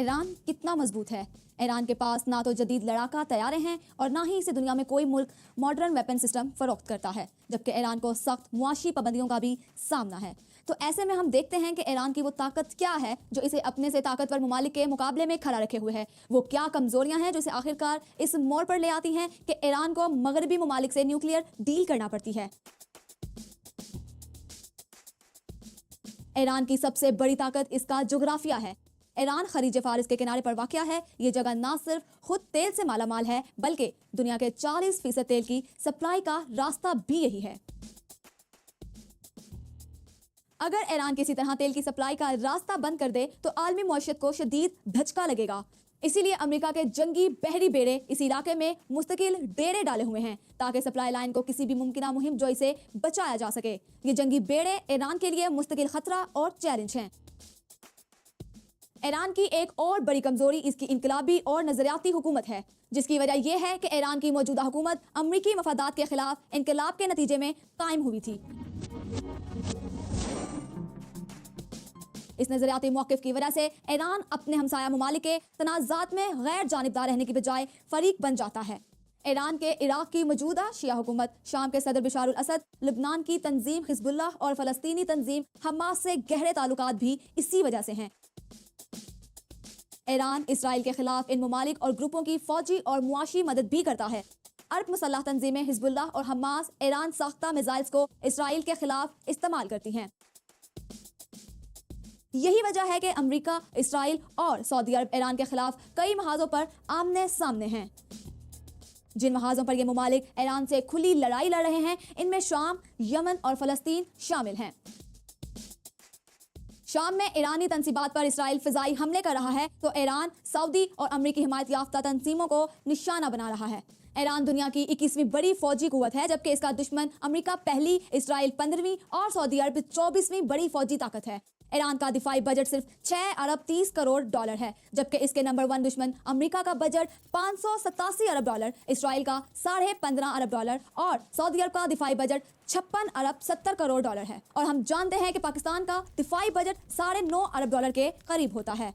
ایران کتنا مضبوط ہے؟ ایران کے پاس نہ تو جدید لڑاکا طیارے ہیں اور نہ ہی اسے دنیا میں کوئی ملک ماڈرن ویپن سسٹم فروخت کرتا ہے، جبکہ ایران کو سخت معاشی پابندیوں کا بھی سامنا ہے۔ تو ایسے میں ہم دیکھتے ہیں کہ ایران کی وہ طاقت کیا ہے جو اسے اپنے سے طاقتور ممالک کے مقابلے میں کھڑا رکھے ہوئے ہے، وہ کیا کمزوریاں ہیں جو اسے آخرکار اس موڑ پر لے آتی ہیں کہ ایران کو مغربی ممالک سے نیوکلیئر ڈیل کرنا پڑتی ہے۔ ایران کی سب سے بڑی طاقت اس کا جغرافیہ ہے۔ ایران خلیج فارس کے کنارے پر واقع ہے۔ یہ جگہ نہ صرف خود تیل سے مالا مال ہے بلکہ دنیا کے 40% تیل کی سپلائی کا راستہ بھی یہی ہے۔ اگر ایران کسی طرح تیل کی سپلائی کا راستہ بند کر دے تو عالمی معیشت کو شدید دھچکا لگے گا۔ اسی لیے امریکہ کے جنگی بحری بیڑے اس علاقے میں مستقل ڈیرے ڈالے ہوئے ہیں تاکہ سپلائی لائن کو کسی بھی ممکنہ مہم جو اسے بچایا جا سکے۔ یہ جنگی بیڑے ایران کے لیے مستقل خطرہ اور چیلنج ہیں۔ ایران کی ایک اور بڑی کمزوری اس کی انقلابی اور نظریاتی حکومت ہے، جس کی وجہ یہ ہے کہ ایران کی موجودہ حکومت امریکی مفادات کے خلاف انقلاب کے نتیجے میں قائم ہوئی تھی۔ اس نظریاتی موقف کی وجہ سے ایران اپنے ہمسایہ ممالک کے تنازعات میں غیر جانبدار رہنے کی بجائے فریق بن جاتا ہے۔ ایران کے عراق کی موجودہ شیعہ حکومت، شام کے صدر بشار الاسد، لبنان کی تنظیم حزب اللہ اور فلسطینی تنظیم حماس سے گہرے تعلقات بھی اسی وجہ سے ہیں۔ ایران اسرائیل کے خلاف ان ممالک اور گروپوں کی فوجی اور معاشی مدد بھی کرتا ہے۔ عرب مسلح تنظیمیں حزب اللہ اور حماس ایران ساختہ میزائلز کو اسرائیل کے خلاف استعمال کرتی ہیں۔ یہی وجہ ہے کہ امریکہ، اسرائیل اور سعودی عرب ایران کے خلاف کئی محاذوں پر آمنے سامنے ہیں۔ جن محاذوں پر یہ ممالک ایران سے کھلی لڑائی لڑ رہے ہیں ان میں شام، یمن اور فلسطین شامل ہیں۔ شام میں ایرانی تنصیبات پر اسرائیل فضائی حملے کر رہا ہے تو ایران سعودی اور امریکی حمایت یافتہ تنظیموں کو نشانہ بنا رہا ہے۔ ایران دنیا کی 21ویں بڑی فوجی قوت ہے جبکہ اس کا دشمن امریکہ پہلی، اسرائیل 15ویں اور سعودی عرب 24ویں بڑی فوجی طاقت ہے۔ ایران کا دفاعی بجٹ صرف 6 ارب 30 کروڑ ڈالر ہے جبکہ اس کے نمبر 1 دشمن امریکہ کا بجٹ 587 ارب ڈالر، اسرائیل کا 15.5 ارب ڈالر اور سعودی عرب کا دفاعی بجٹ 56 ارب 70 کروڑ ڈالر ہے، اور ہم جانتے ہیں کہ پاکستان کا دفاعی بجٹ 9.5 ارب ڈالر کے قریب ہوتا ہے۔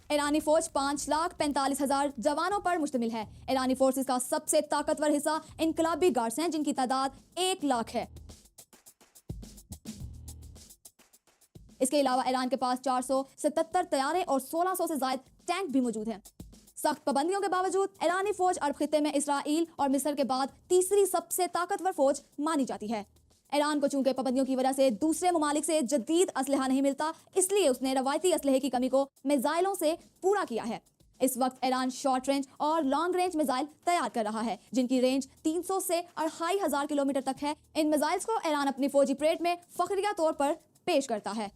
ایرانی فوج 5,45,000 جوانوں پر مشتمل ہے۔ ایرانی فورسز کا سب سے طاقتور حصہ انقلابی گارڈز ہیں جن کی تعداد 1 لاکھ ہے۔ اس کے علاوہ ایران کے پاس 477 طیارے اور 1600 سے زائد ٹینک بھی موجود ہیں۔ سخت پابندیوں کے باوجود ایرانی فوج عرب خطے میں اسرائیل اور مصر کے بعد تیسری سب سے طاقتور فوج مانی جاتی ہے۔ ایران کو چونکہ پابندیوں کی وجہ سے دوسرے ممالک سے جدید اسلحہ نہیں ملتا، اس لیے اس نے روایتی اسلحے کی کمی کو میزائلوں سے پورا کیا ہے۔ اس وقت ایران شارٹ رینج اور لانگ رینج میزائل تیار کر رہا ہے جن کی رینج 300 سے 2500 کلومیٹر تک ہے۔ ان میزائلز کو ایران اپنی فوجی پریڈ میں فخریہ طور پر پیش کرتا ہے۔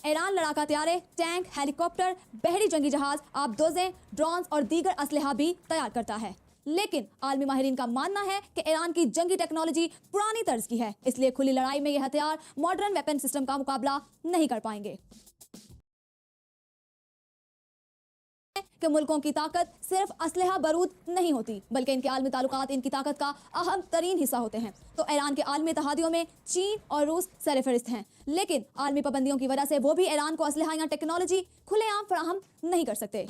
ایران لڑاکا طیارے، ٹینک، ہیلی کاپٹر، بحری جنگی جہاز، آبدوزیں، ڈرونز اور دیگر اسلحہ بھی تیار کرتا ہے، لیکن عالمی ماہرین کا ماننا ہے کہ ایران کی جنگی ٹیکنالوجی پرانی طرز کی ہے، اس لیے کھلی لڑائی میں یہ ہتھیار ماڈرن ویپن سسٹم کا مقابلہ نہیں کر پائیں گے۔ کہ ملکوں کی طاقت صرف اسلحہ بارود نہیں ہوتی بلکہ ان کے عالمی تعلقات ان کی طاقت کا اہم ترین حصہ ہوتے ہیں۔ تو ایران کے عالمی اتحادیوں میں چین اور روس سر فہرست ہیں، لیکن عالمی پابندیوں کی وجہ سے وہ بھی ایران کو اسلحہ یا ٹیکنالوجی کھلے عام فراہم نہیں کر سکتے۔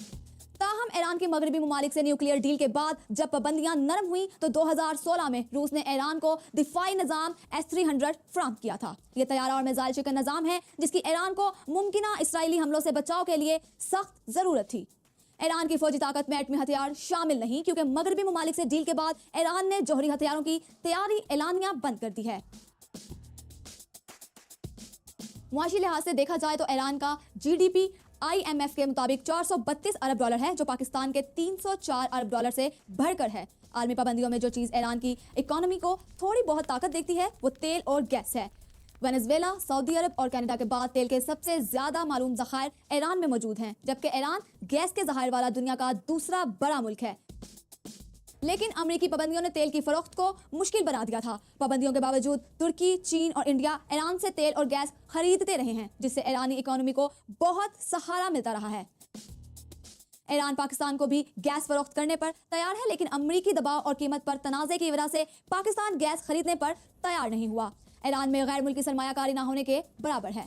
تاہم ایران کے مغربی ممالک سے نیوکلیئر ڈیل کے بعد جب پابندیاں نرم ہوئیں تو 2016 میں روس نے ایران کو دفاعی نظام S-300 فراہم کیا تھا۔ یہ طیارہ اور میزائل شکن نظام ہے جس کی ایران کو ممکنہ اسرائیلی حملوں سے بچاؤ کے لیے سخت ضرورت تھی۔ ایران کی فوجی طاقت میں ایٹمی ہتھیار شامل نہیں کیونکہ مغربی ممالک سے ڈیل کے بعد ایران نے جوہری ہتھیاروں کی تیاری اعلانیہ بند کر دی ہے۔ معاشی لحاظ سے دیکھا جائے تو ایران کا GDP IMF کے مطابق 432 ارب ڈالر ہے جو پاکستان کے 304 ارب ڈالر سے بڑھ کر ہے۔ عالمی پابندیوں میں جو چیز ایران کی اکانومی کو تھوڑی بہت طاقت دیتی ہے وہ تیل اور گیس ہے۔ وینزویلا، سعودی عرب اور کینیڈا کے بعد تیل کے سب سے زیادہ معلوم ذخائر ایران میں موجود ہیں جبکہ ایران گیس کے ذخائر والا دنیا کا دوسرا بڑا ملک ہے۔ لیکن امریکی پابندیوں نے تیل کی فروخت کو مشکل بنا دیا تھا۔ پابندیوں کے باوجود ترکی، چین اور انڈیا ایران سے تیل اور گیس خریدتے رہے ہیں جس سے ایرانی اکانومی کو بہت سہارا ملتا رہا ہے۔ ایران پاکستان کو بھی گیس فروخت کرنے پر تیار ہے لیکن امریکی دباؤ اور قیمت پر تنازع کی وجہ سے پاکستان گیس خریدنے پر تیار نہیں ہوا۔ ایران میں غیر ملکی سرمایہ کاری نہ ہونے کے برابر ہے۔